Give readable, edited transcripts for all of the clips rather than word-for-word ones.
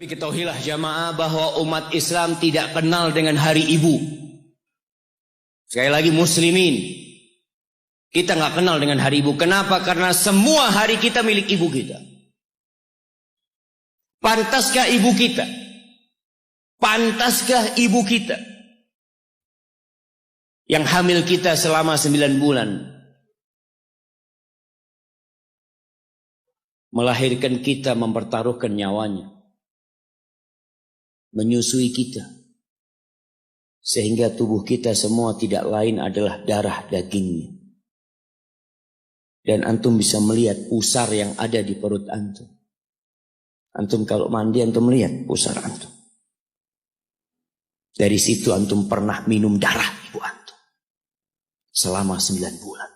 Tapi ketahuilah jamaah bahwa umat Islam tidak kenal dengan hari ibu. Sekali lagi muslimin, kita nggak kenal dengan hari ibu. Kenapa? Karena semua hari kita milik ibu kita. Pantaskah ibu kita? Pantaskah ibu kita yang hamil kita selama 9 bulan, melahirkan kita, mempertaruhkan nyawanya, menyusui kita, sehingga tubuh kita semua tidak lain adalah darah dagingnya. Dan antum bisa melihat pusar yang ada di perut antum. Antum kalau mandi antum melihat pusar antum. Dari situ antum pernah minum darah ibu antum selama 9 bulan.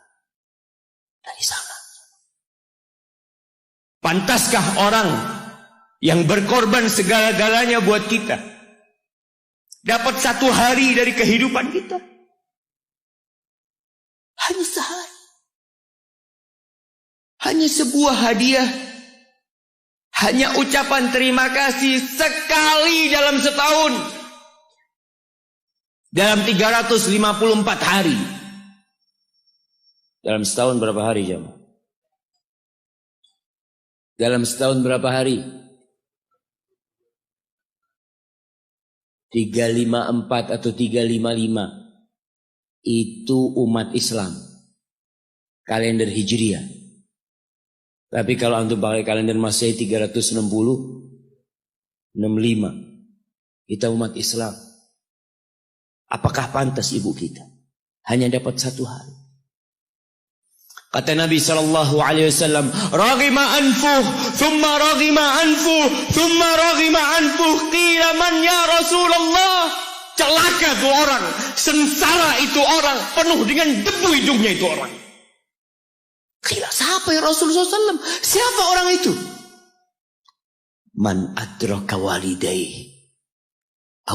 Dari sana. Pantaskah orang yang berkorban segala-galanya buat kita dapat 1 hari dari kehidupan kita? Hanya sehari. Hanya sebuah hadiah. Hanya ucapan terima kasih sekali dalam setahun. Dalam 354 hari. Dalam setahun berapa hari jemaah? Dalam setahun berapa hari? 354 atau 355. Itu umat Islam. Kalender Hijriah. Tapi kalau antum pakai kalender Masehi 360, 65. Kita umat Islam. Apakah pantas ibu kita hanya dapat 1 hari? Kata Nabi SAW, "Raghima anfuh, thumma raghima anfuh, thumma raghima anfuh, qila man ya Rasulullah." Celaka itu orang, sengsara itu orang, penuh dengan debu hidungnya itu orang. Qila, siapa ya Rasulullah SAW? Siapa orang itu? Man adraka walidayhi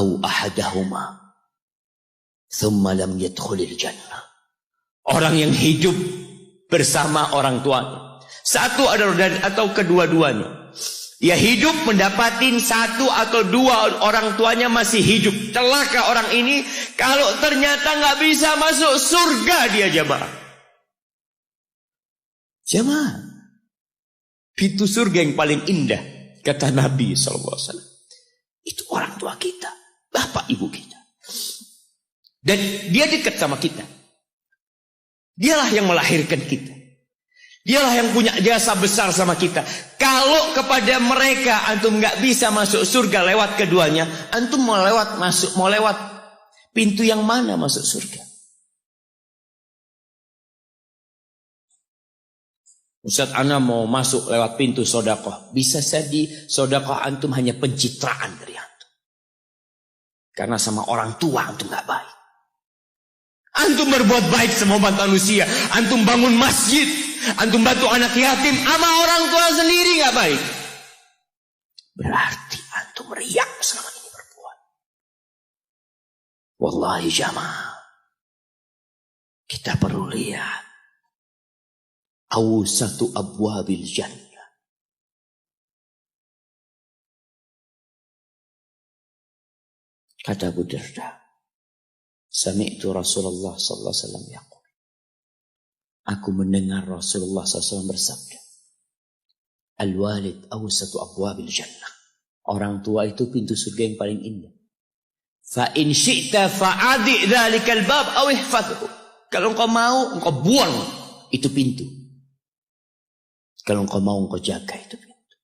au ahadahuma thumma lam yadkhulil jannah. Orang yang hidup bersama orang tuanya, satu atau kedua-duanya. Dia hidup mendapatin 1 atau 2 orang tuanya masih hidup. Celaka orang ini kalau ternyata nggak bisa masuk surga dia jemaah. Jemaah, pintu surga yang paling indah kata Nabi SAW itu orang tua kita, bapak ibu kita. Dan dia dekat sama kita. Dialah yang melahirkan kita. Dialah yang punya jasa besar sama kita. Kalau kepada mereka antum nggak bisa masuk surga lewat keduanya, antum mau lewat pintu yang mana masuk surga? Ustaz, ana mau masuk lewat pintu sodakoh. Bisa jadi sodakoh antum hanya pencitraan dari antum. Karena sama orang tua antum nggak baik. Antum berbuat baik sama manusia. Antum bangun masjid. Antum bantu anak yatim. Sama orang tua sendiri nggak baik. Berarti antum riak selama ini berbuat. Wallahi jamaah. Kita perlu lihat. Awsatu abwabil jannah. Kata Abu Darda, sami'tu Rasulullah sallallahu alaihi wasallam yaqul. Aku mendengar Rasulullah SAW bersabda, al-walid awsatu abwabil jannah. Orang tua itu pintu surga yang paling indah. Fa in syi'ta fa'adi dzalikal bab aw ihfazhu. Kalau engkau mau, engkau buang itu pintu. Kalau engkau mau, engkau jaga itu pintu.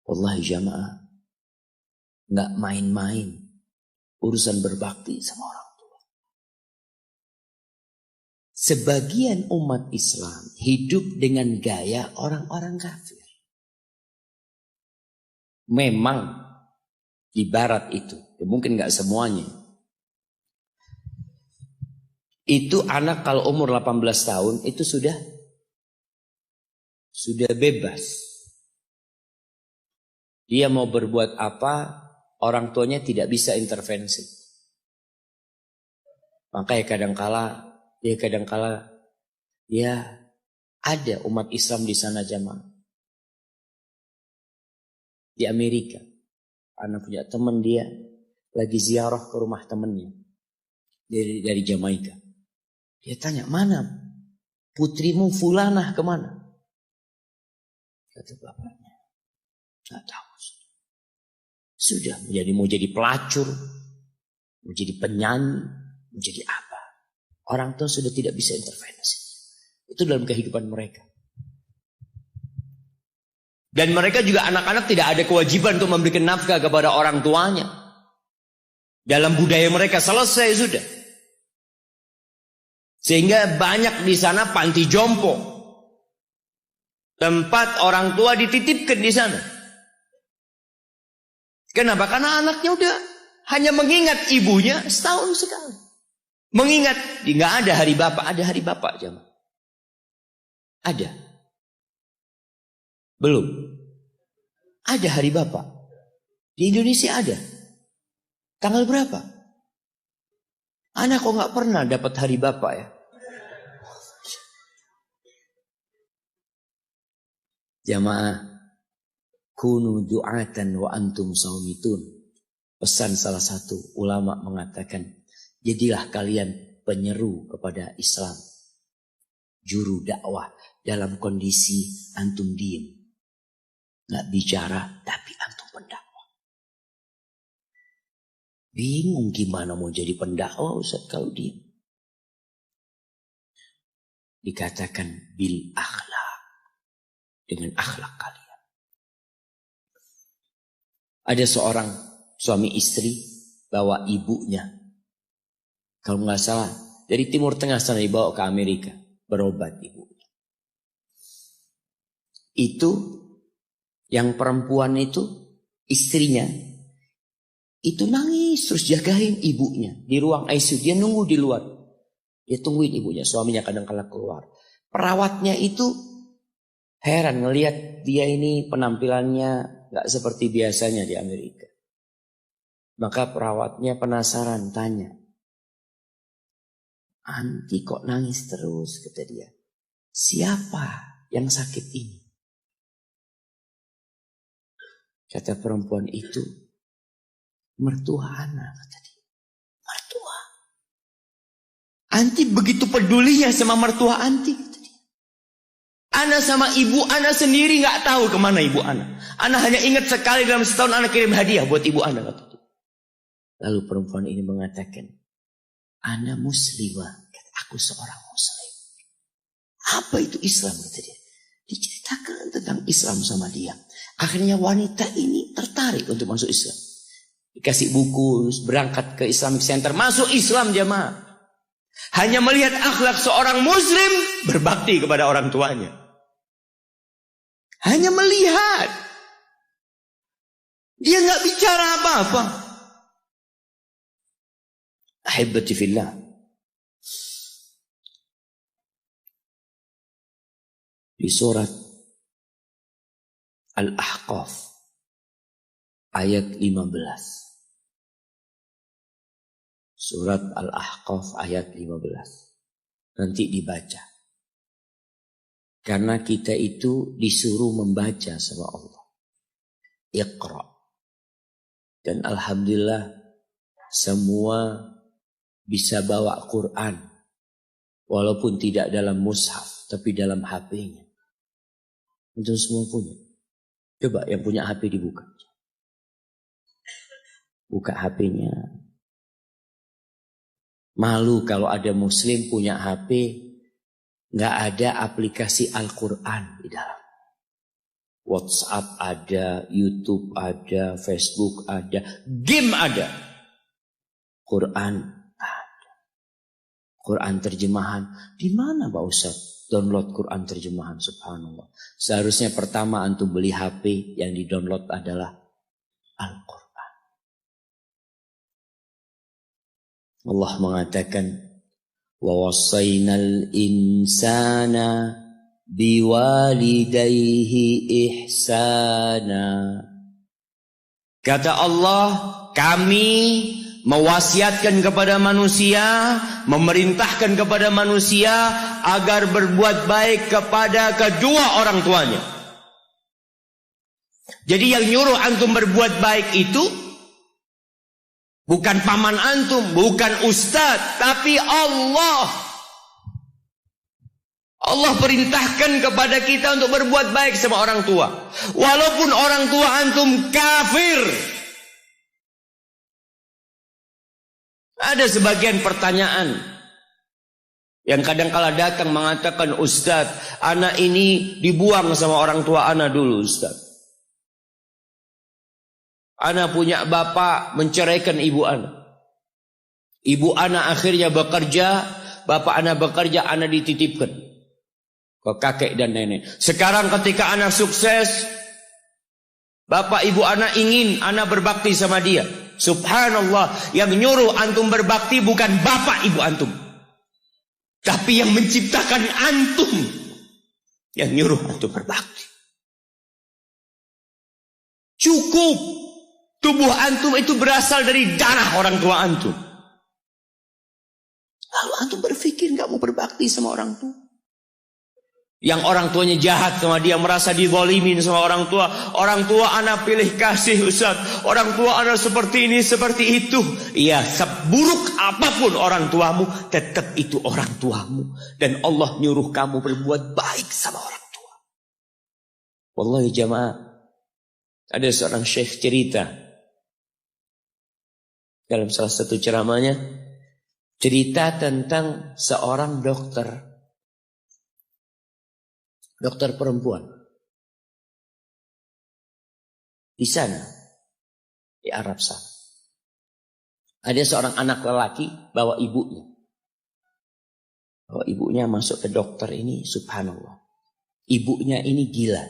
Wallahi jamaah, nggak main-main urusan berbakti sama orang tua. Sebagian umat Islam hidup dengan gaya orang-orang kafir. Memang di barat itu, ya mungkin nggak semuanya. Itu anak kalau umur 18 tahun itu sudah bebas. Dia mau berbuat apa, orang tuanya tidak bisa intervensi. Makanya kadangkala ya ada umat Islam di sana jamaah. di Amerika. Anak punya teman, dia lagi ziarah ke rumah temannya dari Jamaika. Dia tanya, mana putrimu Fulanah kemana? Kata bapaknya, nggak tahu. Sudah mau jadi pelacur, mau jadi penyanyi, mau jadi apa. Orang tua sudah tidak bisa intervensi. Itu dalam kehidupan mereka. Dan mereka juga anak-anak tidak ada kewajiban untuk memberikan nafkah kepada orang tuanya. Dalam budaya mereka selesai sudah. Sehingga banyak di sana panti jompo. Tempat orang tua dititipkan di sana. Kenapa? Karena anaknya udah hanya mengingat ibunya setahun sekali. Mengingat, nggak ada hari bapak, ada hari bapak jemaah. Ada. Belum. Ada hari bapak. Di Indonesia ada. Tanggal berapa? Anak kok nggak pernah dapat hari bapak ya? Jamaah. Kunu du'atan wa antum saumitun. Pesan salah satu ulama mengatakan, jadilah kalian penyeru kepada Islam. Juru dakwah dalam kondisi antum diem. Nggak bicara tapi antum pendakwah. Bingung gimana mau jadi pendakwah Ustaz kalau diem. Dikatakan bil akhlak. Dengan akhlak kalian. Ada seorang suami istri bawa ibunya. Kalau nggak salah dari Timur Tengah sana dibawa ke Amerika. Berobat ibunya. Itu yang perempuan itu istrinya. Itu nangis terus jagain ibunya. Di ruang ICU dia nunggu di luar. Dia tungguin ibunya. Suaminya kadang-kadang keluar. Perawatnya itu heran ngelihat dia ini penampilannya gak seperti biasanya di Amerika. Maka perawatnya penasaran tanya. Anti kok nangis terus, kata dia. Siapa yang sakit ini? Kata perempuan itu, mertua anak, kata dia. Mertua. Anti begitu pedulinya sama mertua anti, kata dia. Ana sama ibu ana sendiri gak tahu kemana ibu ana. Ana hanya ingat sekali dalam setahun ana kirim hadiah buat ibu ana. Lalu perempuan ini mengatakan, ana muslimah. Aku seorang muslim. Apa itu Islam? Kata dia. Diceritakan tentang Islam sama dia. Akhirnya wanita ini tertarik untuk masuk Islam. Dikasih buku, berangkat ke Islamic Center. Masuk Islam jemaah. Hanya melihat akhlak seorang muslim berbakti kepada orang tuanya. Hanya melihat. Dia nggak bicara apa-apa. Ahibati fillah. Di surat Al-Ahqaf ayat 15. Surat Al-Ahqaf ayat 15. Nanti dibaca. Karena kita itu disuruh membaca sama Allah. Iqra. Dan alhamdulillah semua bisa bawa Quran. Walaupun tidak dalam mushaf, tapi dalam HP-nya. Itu semua punya. Coba yang punya HP dibuka. Buka HP-nya. Malu kalau ada muslim punya HP, nggak ada aplikasi Al-Quran di dalam. WhatsApp ada, YouTube ada, Facebook ada, game ada. Quran ada. Quran terjemahan. Di mana Pak Ustaz? Download Quran terjemahan, subhanallah. Seharusnya pertama antum beli HP yang di-download adalah Al-Quran. Allah mengatakan, wa wassaynal insana biwalidayhi ihsana. Kata Allah, kami mewasiatkan kepada manusia, memerintahkan kepada manusia agar berbuat baik kepada kedua orang tuanya. Jadi yang nyuruh antum berbuat baik itu bukan paman antum, bukan ustadz, tapi Allah. Allah perintahkan kepada kita untuk berbuat baik sama orang tua. Walaupun orang tua antum kafir. Ada sebagian pertanyaan yang kadang-kala datang mengatakan, Ustadz, anak ini dibuang sama orang tua anak dulu, Ustadz. Anak punya bapak menceraikan ibu anak. Ibu anak akhirnya bekerja, bapak anak bekerja, anak dititipkan ke kakek dan nenek. Sekarang ketika anak sukses, bapak ibu anak ingin anak berbakti sama dia. Subhanallah, yang nyuruh antum berbakti bukan bapak ibu antum, tapi yang menciptakan antum yang nyuruh antum berbakti. Cukup tubuh antum itu berasal dari darah orang tua antum. Lalu antum berpikir gak mau berbakti sama orang tua. Yang orang tuanya jahat sama dia, merasa dizalimin sama orang tua. Orang tua anak pilih kasih, Ustaz. Orang tua anak seperti ini, seperti itu. Iya, seburuk apapun orang tuamu, tetap itu orang tuamu. Dan Allah nyuruh kamu berbuat baik sama orang tua. Wallahi jamaah, ada seorang syekh cerita dalam salah satu ceramahnya, cerita tentang seorang dokter perempuan di sana, di Arab sana. Ada seorang anak lelaki bawa ibunya. Bawa ibunya masuk ke dokter ini, subhanallah. Ibunya ini gila.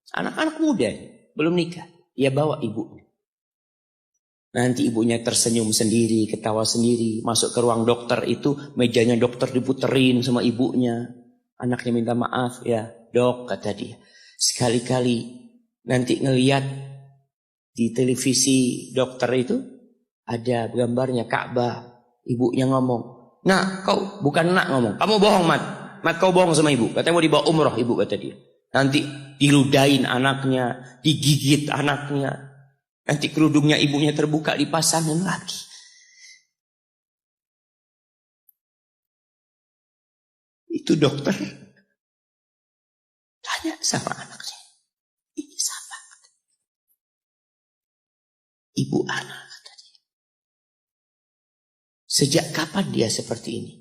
Anak-anak muda, belum nikah. Dia bawa ibunya. Nanti ibunya tersenyum sendiri, ketawa sendiri. Masuk ke ruang dokter itu, mejanya dokter diputerin sama ibunya. Anaknya minta maaf, ya dok, kata dia. Sekali-kali nanti ngeliat di televisi dokter itu, ada gambarnya Ka'bah. Ibunya ngomong, nak kau, bukan nak ngomong, kamu bohong Mat. Mat kau bohong sama ibu, katanya mau dibawa umroh ibu, kata dia. Nanti diludahin anaknya, digigit anaknya. Nanti kerudungnya ibunya terbuka, dipasangin lagi. Itu dokter tanya sama anaknya, ini siapa? Ibu anak, kata dia. Sejak kapan dia seperti ini?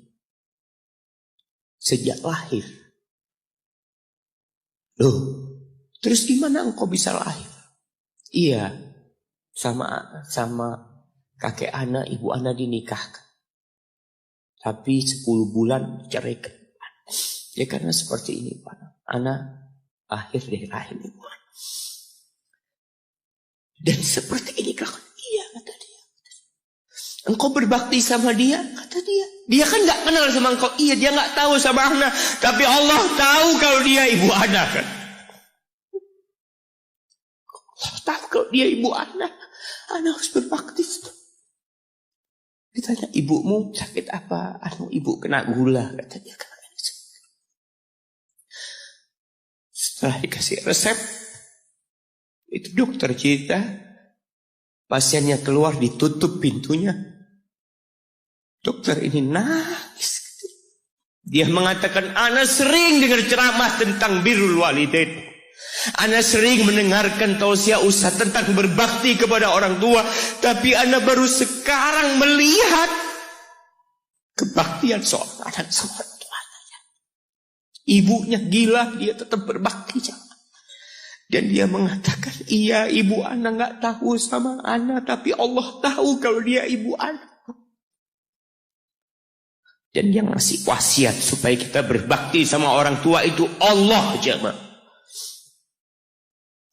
Sejak lahir. Loh, terus gimana engkau bisa lahir? Iya, sama kakek anak, ibu anak dinikahkan. Tapi 10 bulan diceraikan. Ya karena seperti ini, Pak. Anak lahir dari rahim ibu anak. Dan seperti ini kan? Iya, kata dia. Engkau berbakti sama dia, kata dia. Dia kan gak kenal sama engkau. Iya, dia gak tahu sama anak. Tapi Allah tahu kalau dia ibu anak kan. Allah tahu kalau dia ibu anak. Anak harus berbakti. Ditanya, ibumu sakit apa? Ibu kena gula, kata dia. Setelah dikasih resep, itu dokter cerita, pasiennya keluar, ditutup pintunya. Dokter ini nangis. Dia mengatakan, ana sering dengar ceramah tentang birrul walidain. Ana sering mendengarkan tausiah ustaz tentang berbakti kepada orang tua. Tapi ana baru sekarang melihat kebaktian seorang anak sama orang tuanya. Ibunya gila, dia tetap berbakti. Dan dia mengatakan, iya ibu anak gak tahu sama anak, tapi Allah tahu kalau dia ibu anak. Dan yang ngasih wasiat supaya kita berbakti sama orang tua itu Allah, jemaah.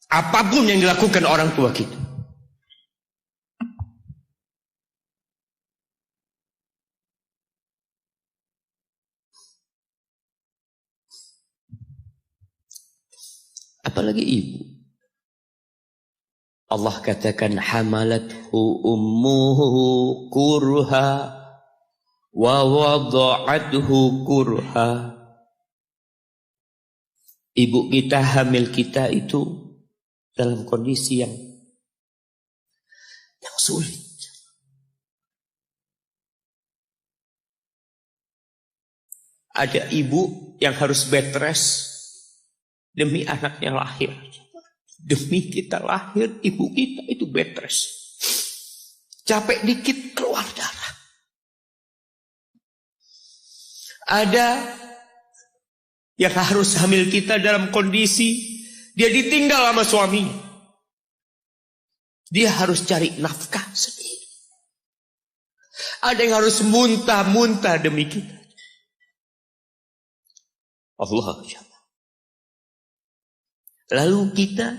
Apapun yang dilakukan orang tua kita. Apalagi ibu. Allah katakan, hamalathu ummuhu kurha wa wada'athu kurha. Ibu kita, hamil kita itu dalam kondisi yang sulit. Ada ibu yang harus bed rest demi anaknya lahir. Demi kita lahir, ibu kita itu bed rest. Capek dikit keluar darah. Ada yang harus hamil kita dalam kondisi dia ditinggal sama suaminya. Dia harus cari nafkah sendiri. Ada yang harus muntah-muntah demi kita. Allah. Lalu kita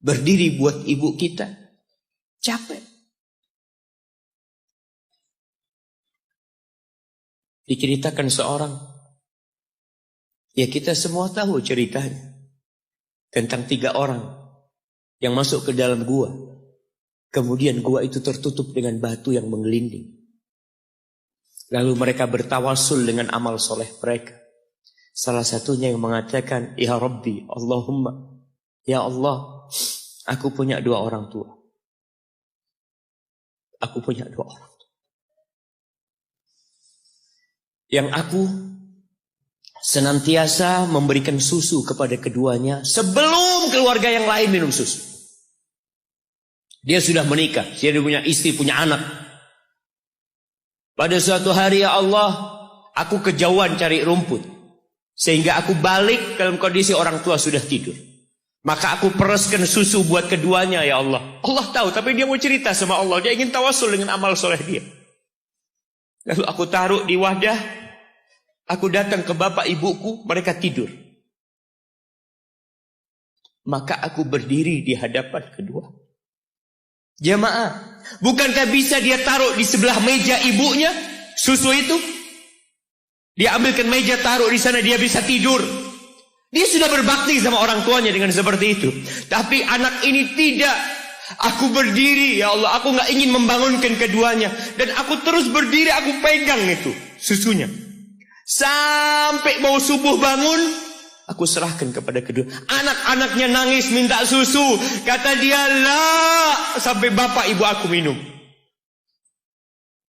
berdiri buat ibu kita, capek. Diceritakan seorang, ya kita semua tahu ceritanya, tentang 3 orang yang masuk ke dalam gua. Kemudian gua itu tertutup dengan batu yang menggelinding. Lalu mereka bertawasul dengan amal soleh mereka. Salah satunya yang mengatakan, Ya Rabbi, Allahumma, Ya Allah, aku punya 2 orang tua. Aku punya 2 orang tua. Yang aku senantiasa memberikan susu kepada keduanya sebelum keluarga yang lain minum susu. Dia sudah menikah, dia punya istri, punya anak. Pada suatu hari, ya Allah, aku kejauhan cari rumput. Sehingga aku balik dalam kondisi orang tua sudah tidur. Maka aku pereskan susu buat keduanya, ya Allah. Allah tahu, tapi dia mau cerita sama Allah. Dia ingin tawasul dengan amal soleh dia. Lalu aku taruh di wadah. Aku datang ke bapak ibuku, mereka tidur. Maka aku berdiri di hadapan kedua. Jamaah, bukankah bisa dia taruh di sebelah meja ibunya susu itu? Dia ambilkan meja, taruh di sana, dia bisa tidur. Dia sudah berbakti sama orang tuanya dengan seperti itu. Tapi anak ini tidak. Aku berdiri, ya Allah, aku gak ingin membangunkan keduanya. Dan aku terus berdiri, aku pegang itu susunya. Sampai mau subuh bangun, aku serahkan kepada kedua. Anak-anaknya nangis minta susu. Kata dia, lah, sampai bapak ibu aku minum.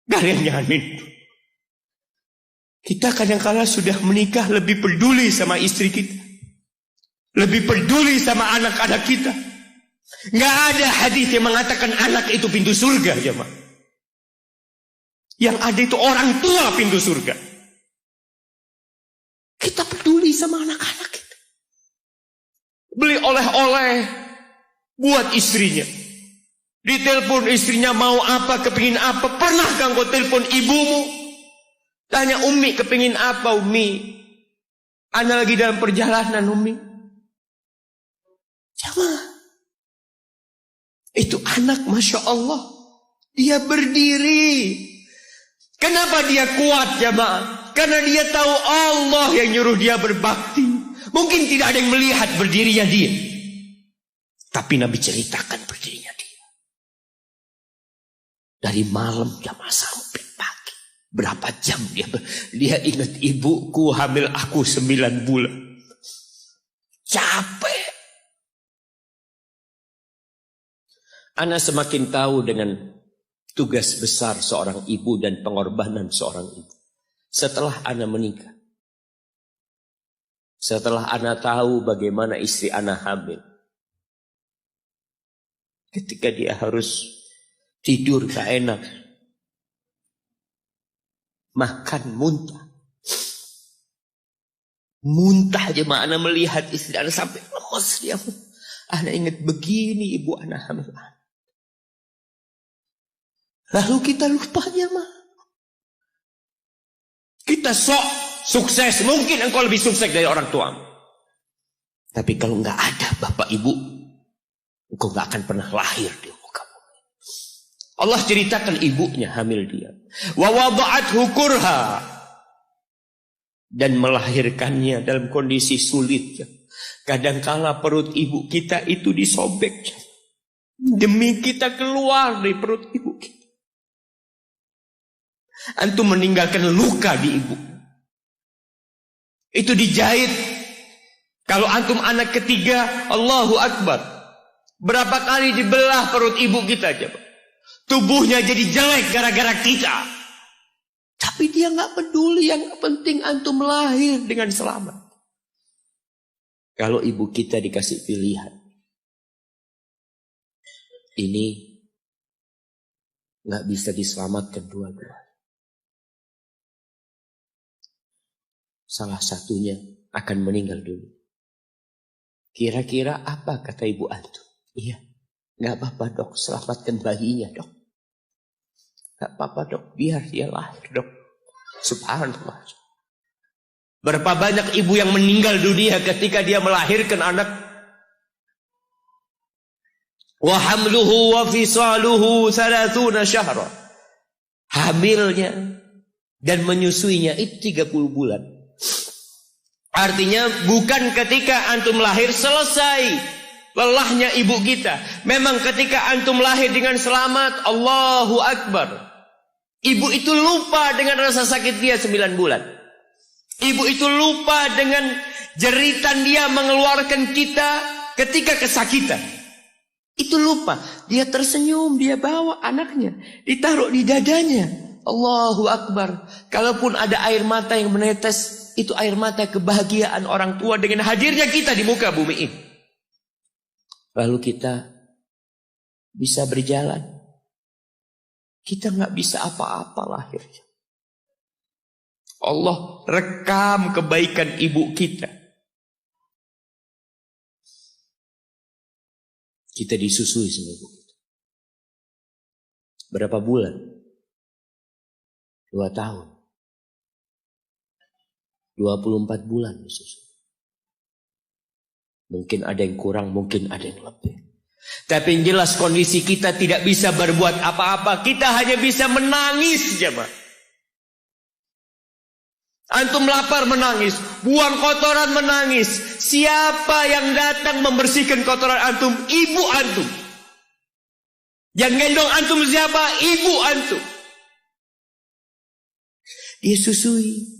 Kalian jangan minum. Kita kadang-kala sudah menikah lebih peduli sama istri kita. Lebih peduli sama anak-anak kita. Nggak ada hadis yang mengatakan anak itu pintu surga, jemaah. Yang ada itu orang tua pintu surga. Kita peduli sama anak-anak kita. Beli oleh-oleh buat istrinya. Ditelepon istrinya mau apa, kepingin apa. Pernahkah engkau telepon ibumu? Tanya, Umi kepingin apa, Umi? Ana lagi dalam perjalanan, Umi. Jamaah. Itu anak, Masya Allah. Dia berdiri. Kenapa dia kuat, jamaah? Karena dia tahu Allah yang nyuruh dia berbakti. Mungkin tidak ada yang melihat berdirinya dia. Tapi Nabi ceritakan berdirinya dia. Dari malam jamaah sampai pagi. Berapa jam dia ingat ibuku hamil aku 9 bulan. Capek. Ana semakin tahu dengan tugas besar seorang ibu dan pengorbanan seorang ibu. Setelah Ana menikah. Setelah Ana tahu bagaimana istri Ana hamil. Ketika dia harus tidur gak enak. Makan muntah. Muntah aja Ana melihat istri Ana sampai lemas dia. Ana ingat begini ibu Ana hamil. Lalu kita lupa jemaah. Kita sok sukses. Mungkin engkau lebih sukses dari orang tua. Tapi kalau enggak ada bapak ibu, engkau enggak akan pernah lahir di muka bumi. Allah ceritakan ibunya hamil dia. Wa wada'athu kurha. Dan melahirkannya dalam kondisi sulit. Kadangkala perut ibu kita itu disobek. Demi kita keluar dari perut ibu kita. Antum meninggalkan luka di ibu. Itu dijahit Kalau antum anak ketiga, Allahu Akbar. Berapa kali dibelah perut ibu kita coba. Tubuhnya jadi jelek gara-gara kita. Tapi dia nggak peduli, yang penting antum lahir dengan selamat. Kalau ibu kita dikasih pilihan, ini nggak bisa diselamatkan dua-dua. Salah satunya akan meninggal dulu. Kira-kira apa kata ibu antum? Iya, nggak apa-apa dok, selamatkan bayinya dok. Nggak apa-apa dok, biar dia lahir dok. Subhanallah. Berapa banyak ibu yang meninggal dunia ketika dia melahirkan anak. Wa hamluhu wa fisaluhu 30 syahra. Hamilnya dan menyusuinya itu 30 bulan. Artinya bukan ketika antum lahir selesai lelahnya ibu kita. Memang ketika antum lahir dengan selamat, Allahu Akbar. Ibu itu lupa dengan rasa sakit dia 9 bulan. Ibu itu lupa dengan jeritan dia mengeluarkan kita ketika kesakitan. Itu lupa. Dia tersenyum, dia bawa anaknya, ditaruh di dadanya. Allahu Akbar. Kalaupun ada air mata yang menetes, itu air mata kebahagiaan orang tua dengan hadirnya kita di muka bumi ini. Lalu kita bisa berjalan. Kita nggak bisa apa-apa lahirnya. Allah rekam kebaikan ibu kita. Kita disusui sama ibu kita. Berapa bulan? 2 tahun. 24 bulan disusui. Mungkin ada yang kurang, mungkin ada yang lebih. Tapi yang jelas kondisi kita tidak bisa berbuat apa-apa. Kita hanya bisa menangis jemaah. Antum lapar menangis, buang kotoran menangis. Siapa yang datang membersihkan kotoran antum? Ibu antum. Yang gendong antum siapa? Ibu antum. Dia susui.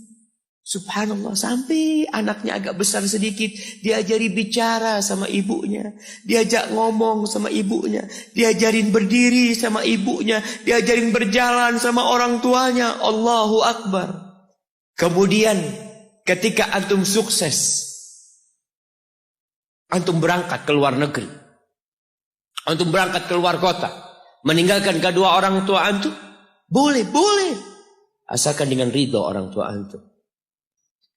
Subhanallah, sampai anaknya agak besar sedikit, diajari bicara sama ibunya, diajak ngomong sama ibunya, diajarin berdiri sama ibunya, diajarin berjalan sama orang tuanya. Allahu Akbar. Kemudian ketika antum sukses, antum berangkat ke luar negeri, antum berangkat ke luar kota, meninggalkan kedua orang tua antum, boleh, asalkan dengan ridho orang tua antum.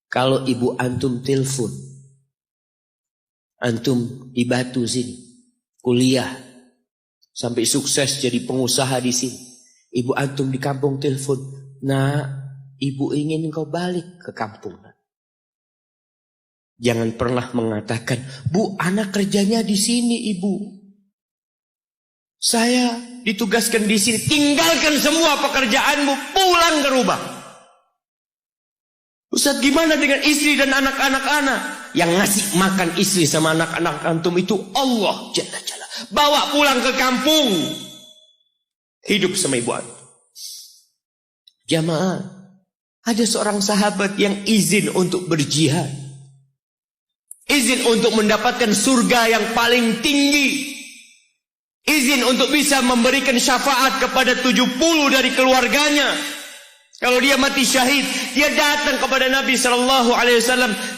Kalau ibu antum telepon, antum di Batu sini, kuliah, sampai sukses jadi pengusaha di sini. Ibu antum di kampung telepon, nah, ibu ingin engkau balik ke kampung. Jangan pernah mengatakan, bu, anak kerjanya di sini, ibu. Saya ditugaskan di sini, tinggalkan semua pekerjaanmu, pulang ke rumah. Ustaz, gimana dengan istri dan anak-anak? Yang ngasih makan istri sama anak-anak antum itu Allah Jalla Jalla. Bawa pulang ke kampung. Hidup sama ibu antum. Jamaah, ada seorang sahabat yang izin untuk berjihad. Izin untuk mendapatkan surga yang paling tinggi. Izin untuk bisa memberikan syafaat kepada 70 dari keluarganya. Kalau dia mati syahid, dia datang kepada Nabi SAW,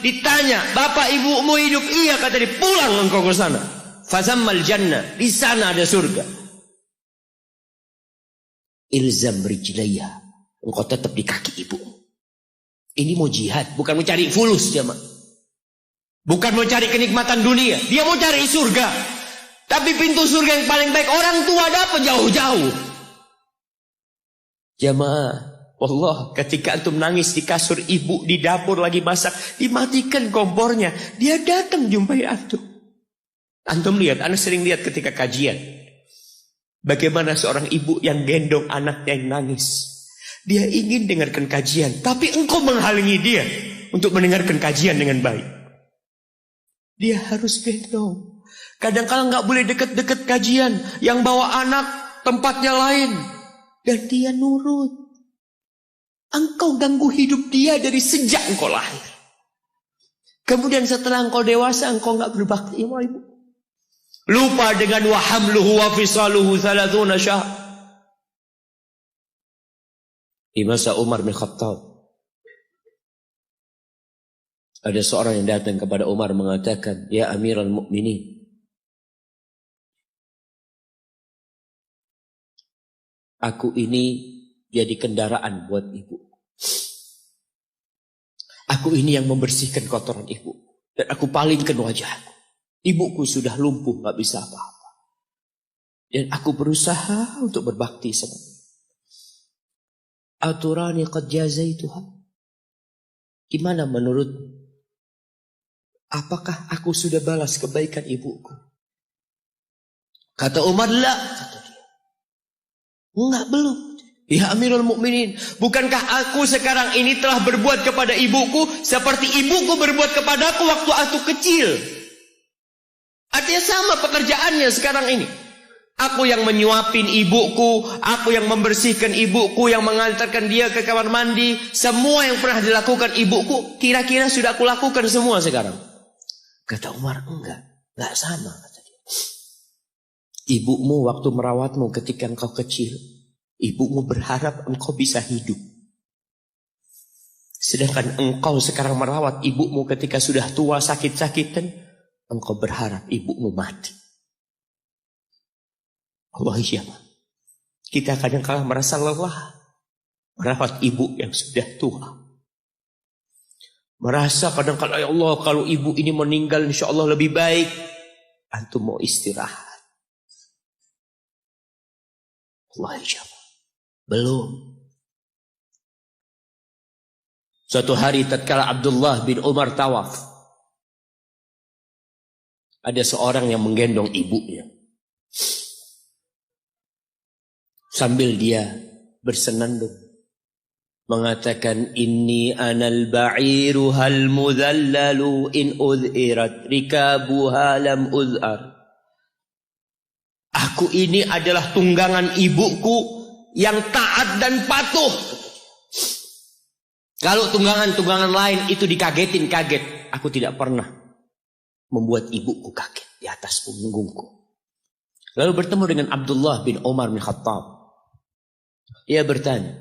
ditanya, bapak ibumu hidup? Iya, kata dia, pulang engkau ke sana. Fazammal jannah, di sana ada surga. Ilzam rijlaiha, engkau tetap di kaki ibu. Ini mau jihad, bukan mau cari fulus jemaah. Bukan mau cari kenikmatan dunia, dia mau cari surga. Tapi pintu surga yang paling baik orang tua dapat jauh-jauh. Jemaah, Allah, ketika antum nangis di kasur ibu, di dapur lagi masak, dimatikan kompornya, dia datang jumpai antum. Antum lihat, anak sering lihat ketika kajian, bagaimana seorang ibu yang gendong anaknya yang nangis. Dia ingin dengarkan kajian, tapi engkau menghalangi dia untuk mendengarkan kajian dengan baik. Dia harus gendong. Kadang-kadang nggak boleh deket-deket kajian, yang bawa anak tempatnya lain, dan dia nurut. Engkau ganggu hidup dia dari sejak engkau lahir. Kemudian setelah engkau dewasa, engkau enggak berbakti sama ibu. Lupa dengan wa hamluhu wa fisaluhu 30 syahr. Di masa Umar bin Khattab, ada seorang yang datang kepada Umar mengatakan, "Ya Amirul Mukminin, aku ini jadi kendaraan buat ibu. Aku ini yang membersihkan kotoran ibu. Dan aku palingkan wajahku. Ibuku sudah lumpuh, gak bisa apa-apa. Dan aku berusaha untuk berbakti sama ibu. Aturani qad jazaituha. Gimana menurut? Apakah aku sudah balas kebaikan ibuku?" Kata Umar, "La." Kata dia, "Enggak, belum. Ya Amirul Mukminin, bukankah aku sekarang ini telah berbuat kepada ibuku seperti ibuku berbuat kepadaku waktu aku kecil?" Artinya sama pekerjaannya sekarang ini. Aku yang menyuapin ibuku, aku yang membersihkan ibuku, yang mengantarkan dia ke kamar mandi. Semua yang pernah dilakukan ibuku, kira-kira sudah aku lakukan semua sekarang. Kata Umar, enggak sama. Kata dia. Ibumu waktu merawatmu ketika engkau kecil, ibumu berharap engkau bisa hidup. Sedangkan engkau sekarang merawat ibumu ketika sudah tua sakit-sakitan, engkau berharap ibumu mati. Allah iya. Kita kadang-kala merasa lelah merawat ibu yang sudah tua. Merasa kadang-kala, ya Allah, kalau ibu ini meninggal insya Allah lebih baik. Antum mau istirahat. Allah iya. Belum. Suatu hari tatkala Abdullah bin Umar tawaf, ada seorang yang menggendong ibunya. Sambil dia bersenandung mengatakan, "Inni anal ba'iru hal mudhallalu in udhirat rikabuha lam udhar." Aku ini adalah tunggangan ibuku yang taat dan patuh. Kalau tunggangan-tunggangan lain itu dikagetin, kaget. Aku tidak pernah membuat ibuku kaget di atas punggungku. Lalu bertemu dengan Abdullah bin Umar bin Khattab. Ia bertanya,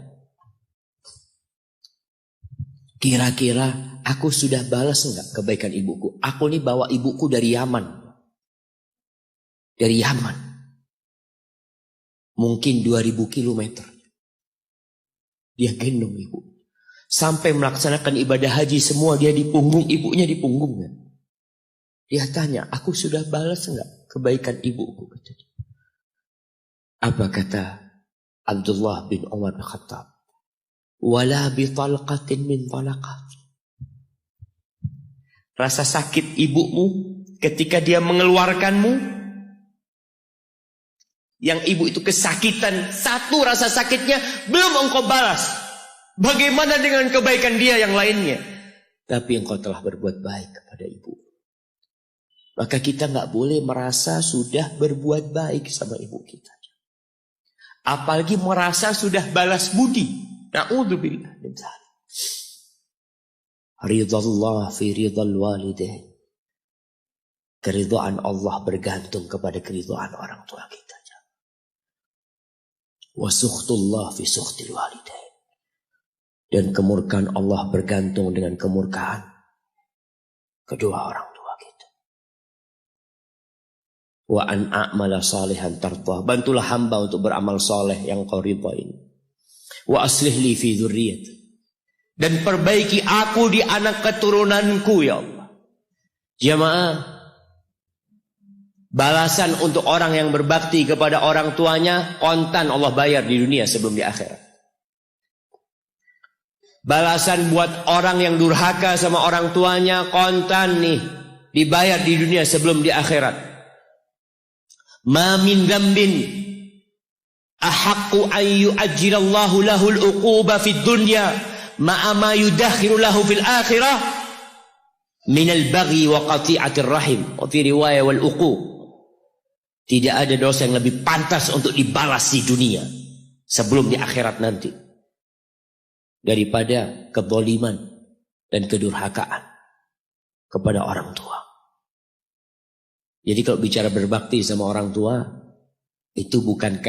"Kira-kira aku sudah balas enggak kebaikan ibuku? Aku ini bawa ibuku dari Yaman. Dari Yaman. Mungkin 2000 kilometer. Dia gendong ibu. Sampai melaksanakan ibadah haji semua dia di punggung, ibunya di punggungnya. Dia tanya, aku sudah balas enggak kebaikan ibuku?" Apa kata Abdullah bin Umar bin Khattab? "Wala bi talqatin min talaqat." Rasa sakit ibumu ketika dia mengeluarkanmu, yang ibu itu kesakitan, satu rasa sakitnya belum engkau balas. Bagaimana dengan kebaikan dia yang lainnya? Tapi engkau telah berbuat baik kepada ibu. Maka kita nggak boleh merasa sudah berbuat baik sama ibu kita. Apalagi merasa sudah balas budi. Na'udzubillah min dzalik. Ridallah fi ridal walidain. Keridhaan Allah bergantung kepada keridhaan orang tua kita. Wa sukhtullah fi sukhtil walidain. Dan kemurkaan Allah bergantung dengan kemurkaan kedua orang tua kita. Wa an a'mala salihan tardah. Bantulah hamba untuk beramal soleh yang kau ridhain. Wa aslih li fi dzurriyyati. Dan perbaiki aku di anak keturunanku ya Allah. Jamaah, balasan untuk orang yang berbakti kepada orang tuanya kontan Allah bayar di dunia sebelum di akhirat. Balasan buat orang yang durhaka sama orang tuanya kontan nih dibayar di dunia sebelum di akhirat. Ma min dzambin ahaqqu an yu'ajjilallahu lahu al-uquba fid dunya ma'a ma yudakhiru lahu fil akhirah min al-baghi wa qati'atir rahim. Wa fi riwayah wal uquq. Tidak ada dosa yang lebih pantas untuk dibalas di dunia sebelum di akhirat nanti daripada kezaliman dan kedurhakaan kepada orang tua. Jadi kalau bicara berbakti sama orang tua, itu bukan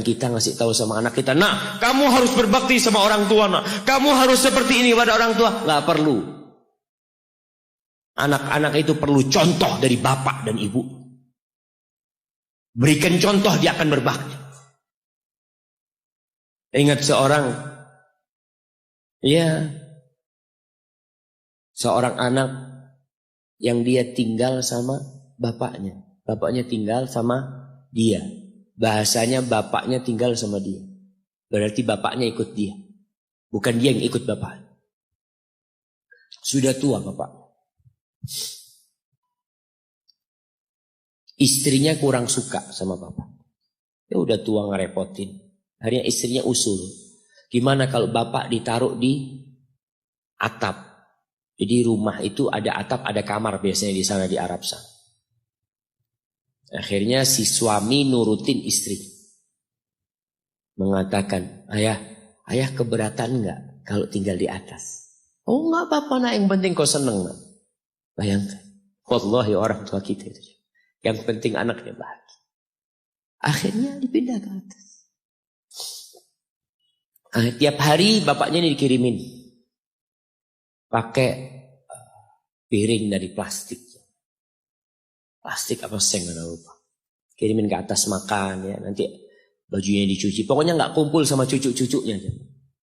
kita ngasih tahu sama anak kita, nah kamu harus berbakti sama orang tua, nah kamu harus seperti ini pada orang tua. Nggak perlu. Anak-anak itu perlu contoh dari bapak dan ibu. Berikan contoh, dia akan berbakti. Ingat seorang anak yang dia tinggal sama bapaknya. Bapaknya tinggal sama dia. Bahasanya bapaknya tinggal sama dia. Berarti bapaknya ikut dia. Bukan dia yang ikut bapak. Sudah tua bapak. Istrinya kurang suka sama bapak. Ya udah tua ngerepotin. Akhirnya istrinya usul. Gimana kalau bapak ditaruh di atap? Jadi rumah itu ada atap, ada kamar biasanya di sana di Arab sana. Akhirnya si suami nurutin istri. Mengatakan, ayah keberatan enggak kalau tinggal di atas? Oh enggak apa-apa nak, yang penting kau seneng nak. Bayangkan. Wallahi orang tua kita itu. Yang penting anaknya bahagia. Akhirnya dipindah ke atas. Tiap hari bapaknya ini dikirimin. Pakai piring dari plastik. Plastik apa seng nggak lupa. Kirimin ke atas makan ya, nanti bajunya dicuci. Pokoknya nggak kumpul sama cucu-cucunya.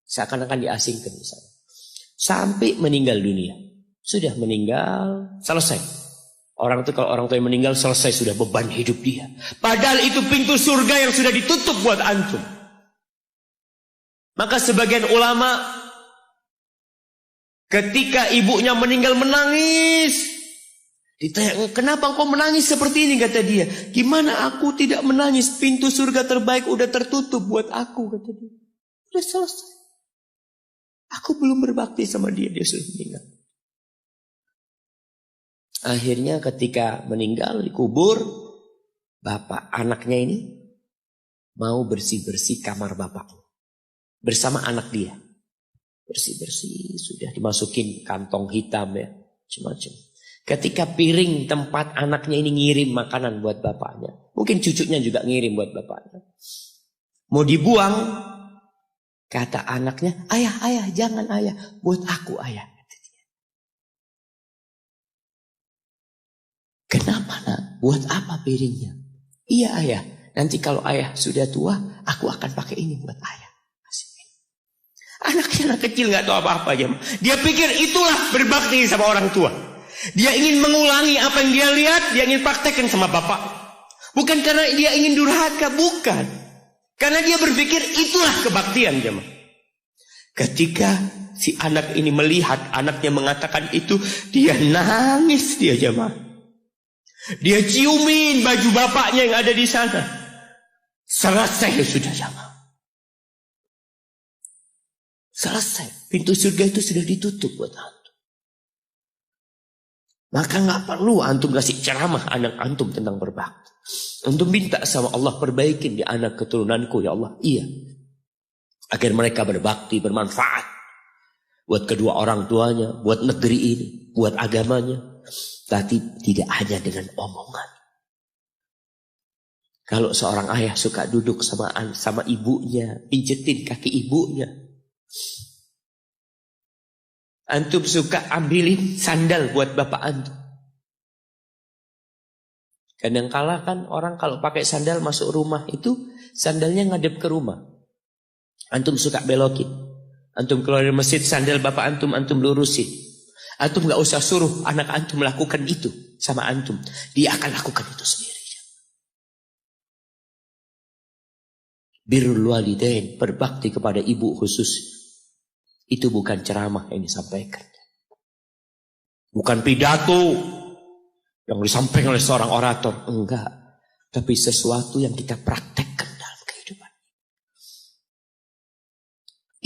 Seakan-akan diasingkan di sana. Sampai meninggal dunia. Sudah meninggal, selesai. Orang itu kalau orang tua yang meninggal selesai, sudah beban hidup dia. Padahal itu pintu surga yang sudah ditutup buat antum. Maka sebagian ulama ketika ibunya meninggal menangis. Ditanya, kenapa engkau menangis seperti ini, kata dia. Gimana aku tidak menangis, pintu surga terbaik udah tertutup buat aku, kata dia. Udah selesai. Aku belum berbakti sama dia sudah meninggal. Akhirnya ketika meninggal dikubur, bapak anaknya ini mau bersih-bersih kamar bapaknya. Bersama anak dia. Bersih-bersih, sudah dimasukin kantong hitam ya. Macam-macam. Ketika piring tempat anaknya ini ngirim makanan buat bapaknya. Mungkin cucunya juga ngirim buat bapaknya. Mau dibuang. Kata anaknya, ayah, jangan ayah. Buat aku ayah. Kenapa nak? Buat apa piringnya? Iya ayah. Nanti kalau ayah sudah tua, aku akan pakai ini buat ayah. Anaknya anak kecil nggak tahu apa-apa aja. Dia pikir itulah berbakti sama orang tua. Dia ingin mengulangi apa yang dia lihat, dia ingin praktekkan sama bapak. Bukan karena dia ingin durhaka, bukan. Karena dia berpikir itulah kebaktian jemaah. Ketika si anak ini melihat anaknya mengatakan itu, dia nangis dia jemaah. Dia ciumin baju bapaknya yang ada di sana. Selesai sudah jemaah. Selesai. Pintu surga itu sudah ditutup buat antum. Maka nggak perlu antum kasih ceramah anak antum tentang berbakti. Antum minta sama Allah, perbaikin di anak keturunanku ya Allah. Iya. Agar mereka berbakti, bermanfaat. Buat kedua orang tuanya, buat negeri ini, buat agamanya. Tapi tidak hanya dengan omongan. Kalau seorang ayah suka duduk sama ibunya, pijetin kaki ibunya. Antum suka ambilin sandal buat bapak antum. Kadangkala kan orang kalau pakai sandal masuk rumah itu sandalnya ngadep ke rumah. Antum suka belokin. Antum keluar dari masjid, sandal bapak antum lurusin. Antum gak usah suruh anak antum melakukan itu sama antum. Dia akan lakukan itu sendiri. Birrul walidain, berbakti kepada ibu khusus. Itu bukan ceramah yang disampaikan. Bukan pidato yang disampaikan oleh seorang orator. Enggak. Tapi sesuatu yang kita praktekkan dalam kehidupan.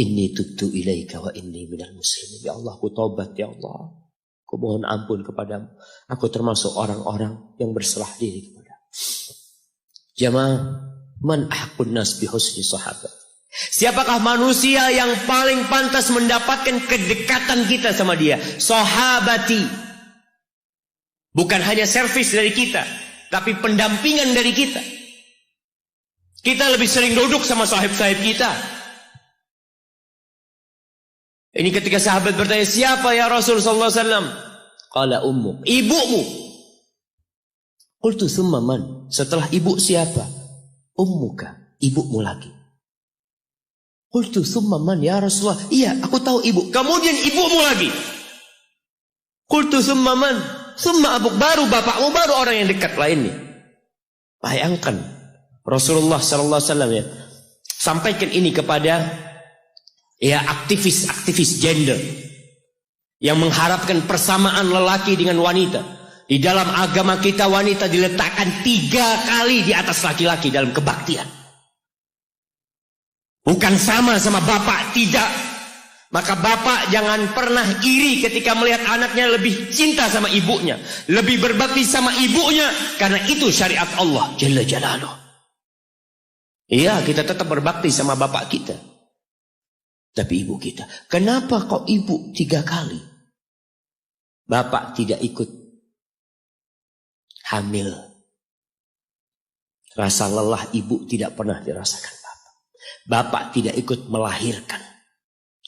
Inni tubtu ilaika wa inni minal muslimin. Ya Allah, aku taubat ya Allah. Aku mohon ampun kepadamu. Aku termasuk orang-orang yang berserah diri kepada. Jamaah, man ahqun nas bi husni sahabat. Siapakah manusia yang paling pantas mendapatkan kedekatan kita sama dia? Sahabati. Bukan hanya servis dari kita, tapi pendampingan dari kita. Kita lebih sering duduk sama sahib-sahib kita. Ini ketika sahabat bertanya, siapa ya Rasul sallallahu alaihi wasallam? Qala ummuk, ibumu. Qultu thumma man? Setelah ibu siapa? Ummuka, ibumu lagi. Qultu thumma man ya Rasulullah? Iya, aku tahu ibu. Kemudian ibumu lagi. Qultu thumma man? Thumma abuk, baru bapakmu, baru orang yang dekat lainnya. Bayangkan Rasulullah sallallahu alaihi wasallam ya, sampaikan ini kepada aktivis gender yang mengharapkan persamaan lelaki dengan wanita. Di dalam agama kita wanita diletakkan 3 kali di atas laki-laki dalam kebaktian. Bukan sama bapak, tidak. Maka bapak jangan pernah iri ketika melihat anaknya lebih cinta sama ibunya, lebih berbakti sama ibunya, karena itu syariat Allah Jalla Jalaluh. Iya, kita tetap berbakti sama bapak kita. Tapi ibu kita, kenapa kok ibu 3 kali? Bapak tidak ikut hamil. Rasa lelah ibu tidak pernah dirasakan bapak. Bapak tidak ikut melahirkan.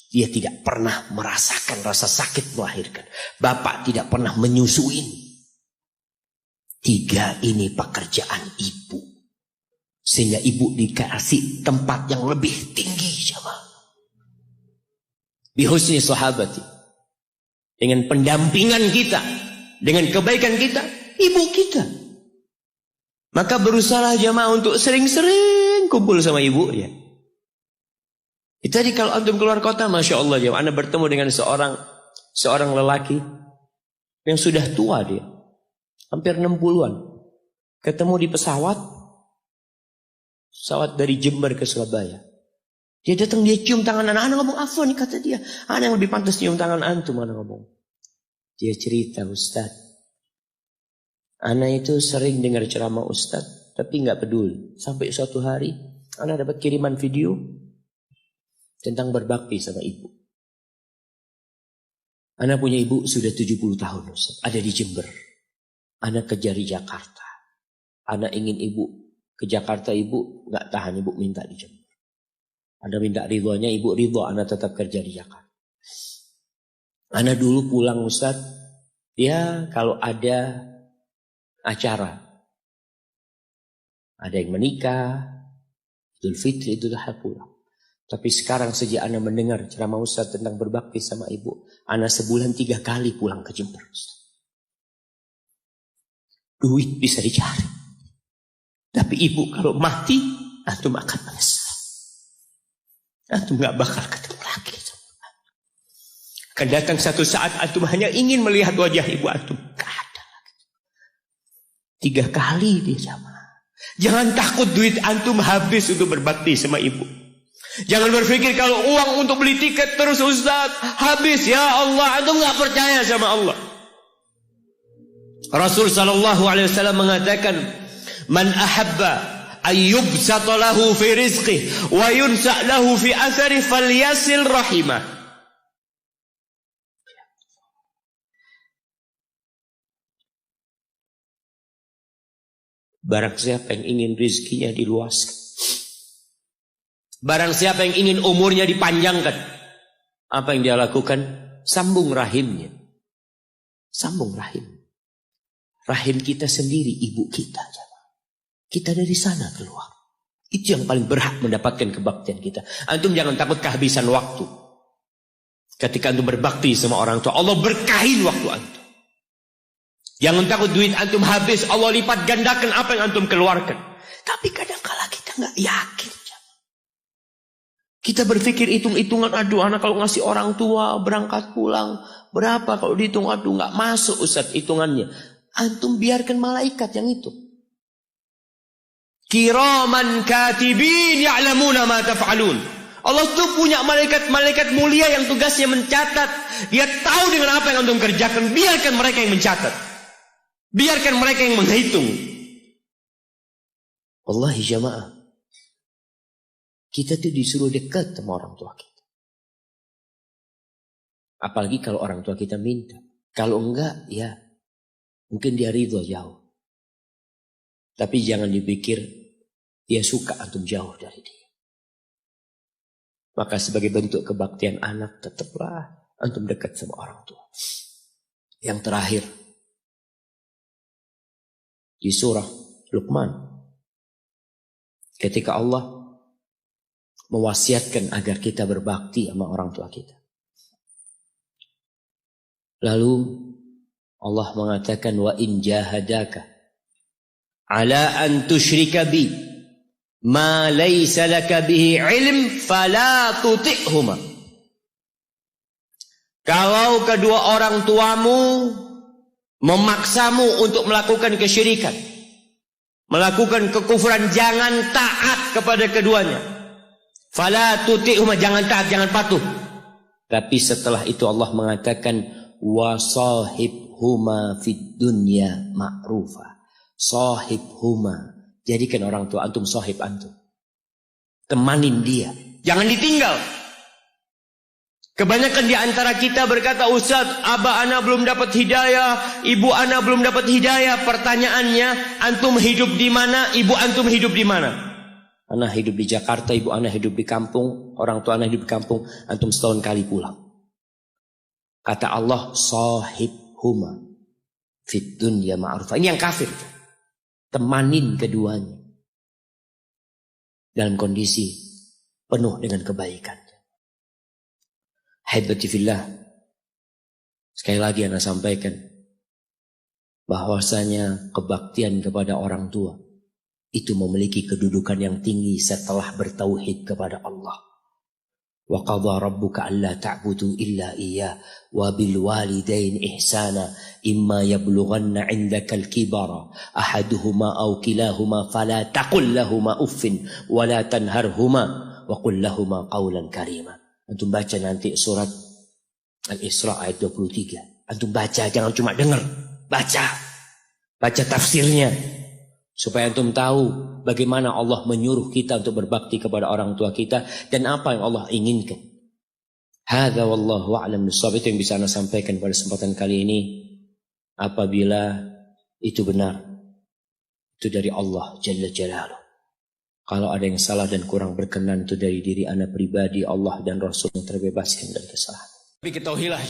Dia tidak pernah merasakan rasa sakit melahirkan. Bapak tidak pernah menyusuin. 3 ini pekerjaan ibu. Sehingga ibu dikasih tempat yang lebih tinggi, jemaah. Bihusni sahabati, dengan pendampingan kita, dengan kebaikan kita, ibu kita. Maka berusaha jamaah untuk sering-sering kumpul sama ibu ya. Tadi kalau antum keluar kota, masya Allah jamaah, anda bertemu dengan seorang lelaki yang sudah tua dia, hampir 60-an, ketemu di pesawat dari Jember ke Surabaya. Dia datang, dia cium tangan anak ngomong, afwan kata dia. Anak yang lebih pantas cium tangan antum, anak ngomong. Dia cerita, Ustaz. Anak itu sering dengar ceramah Ustaz, tapi nggak peduli. Sampai suatu hari, anak dapat kiriman video tentang berbakti sama ibu. Anak punya ibu sudah 70 tahun, Ustaz. Ada di Jember. Anak kejar di Jakarta. Anak ingin ibu ke Jakarta, ibu nggak tahan, ibu minta di Jember. Anda minta ridhonya, ibu ridho, anak tetap kerja di Jakarta. Anak dulu pulang Ustaz, ya kalau ada acara, ada yang menikah, Idul Fitri, Idul Adha pulang. Tapi sekarang sejak anak mendengar ceramah Ustaz tentang berbakti sama ibu, anak sebulan 3 kali pulang ke Jember, Ustaz. Duit bisa dicari, tapi ibu kalau mati, antum akan menyesal. Antum gak bakal ketemu lagi. Akan datang satu saat antum hanya ingin melihat wajah ibu antum. Gak ada lagi. 3 kali dia jamaah. Jangan takut duit antum habis untuk berbakti sama ibu. Jangan berpikir kalau uang untuk beli tiket terus Ustaz habis. Ya Allah, antum gak percaya sama Allah. Rasul SAW mengatakan, Man ahabba ayyubsata lahu fi rizqih wa yunsa' lahu fi athari falyasil rahimah. Barang siapa yang ingin rizkinya diluaskan, barang siapa yang ingin umurnya dipanjangkan, apa yang dia lakukan? Sambung rahimnya. Sambung rahim. Rahim kita sendiri, ibu kita. Kita dari sana keluar. Itu yang paling berhak mendapatkan kebaktian kita. Antum jangan takut kehabisan waktu. Ketika antum berbakti sama orang tua, Allah berkahin waktu antum. Jangan takut duit antum habis, Allah lipat gandakan apa yang antum keluarkan. Tapi kadang-kala kita nggak yakin. Kita berpikir hitung-hitungan, aduh anak kalau ngasih orang tua berangkat pulang berapa, kalau dihitung aduh nggak masuk Ustaz hitungannya. Antum biarkan malaikat yang itu. Kiraman katibin ya'lamuna ma taf'alun. Allah tuh punya malaikat mulia yang tugasnya mencatat. Dia tahu dengan apa yang antum kerjakan. Biarkan mereka yang mencatat. Biarkan mereka yang menghitung. Wallahi jamaah, kita tuh disuruh dekat sama orang tua kita. Apalagi kalau orang tua kita minta. Kalau enggak, ya Mungkin dia ridho jauh. Tapi jangan dipikir dia suka antum jauh dari dia. Maka sebagai bentuk kebaktian anak, tetaplah antum dekat sama orang tua. Yang terakhir, di surah Luqman, ketika Allah mewasiatkan agar kita berbakti sama orang tua kita. Lalu Allah mengatakan, wa in jahadaka ala an tusyrika bi ma laysa laka bihi ilm fala tuti'huma. Kalau kedua orang tuamu memaksamu untuk melakukan kesyirikan, melakukan kekufuran, jangan taat kepada keduanya. Fala tuti'huma, jangan taat, jangan patuh. Tapi setelah itu Allah mengatakan, wa sahibhuma fid dunya ma'rufa. Sahibhuma, jadikan orang tua antum sahib antum. Temanin dia, jangan ditinggal. Kebanyakan di antara kita berkata, Ustaz, abah ana belum dapat hidayah, ibu ana belum dapat hidayah. Pertanyaannya, antum hidup di mana, ibu antum hidup di mana? Ana hidup di Jakarta, ibu ana hidup di kampung, orang tua ana hidup di kampung, antum setahun kali pulang. Kata Allah, sahibhuma fid dunya ma'rufa. Ini yang kafir. Temanin keduanya dalam kondisi penuh dengan kebaikan. Haibati fillah, sekali lagi ana sampaikan bahwasanya kebaktian kepada orang tua itu memiliki kedudukan yang tinggi setelah bertauhid kepada Allah. Wa qadha rabbuka alla ta'budu illa iyyah wa bil walidaini ihsana imma yablughanna 'indaka al-kibara ahaduhuma aw kilahuma fala taqul lahumu uffin wa la tanharhuma wa qul lahumu qawlan karima. Antum baca nanti surat Al-Isra ayat 23. Antum baca, jangan cuma dengar. Baca tafsirnya. Supaya antum tahu bagaimana Allah menyuruh kita untuk berbakti kepada orang tua kita. Dan apa yang Allah inginkan. Hadza wallahu a'lam bissawab. Itu yang bisa ana sampaikan pada kesempatan kali ini. Apabila itu benar, itu dari Allah Jalla Jalaluh. Kalau ada yang salah dan kurang berkenan, itu dari diri ana pribadi, Allah dan Rasul yang terbebaskan dari kesalahan. Tapi ketahuilah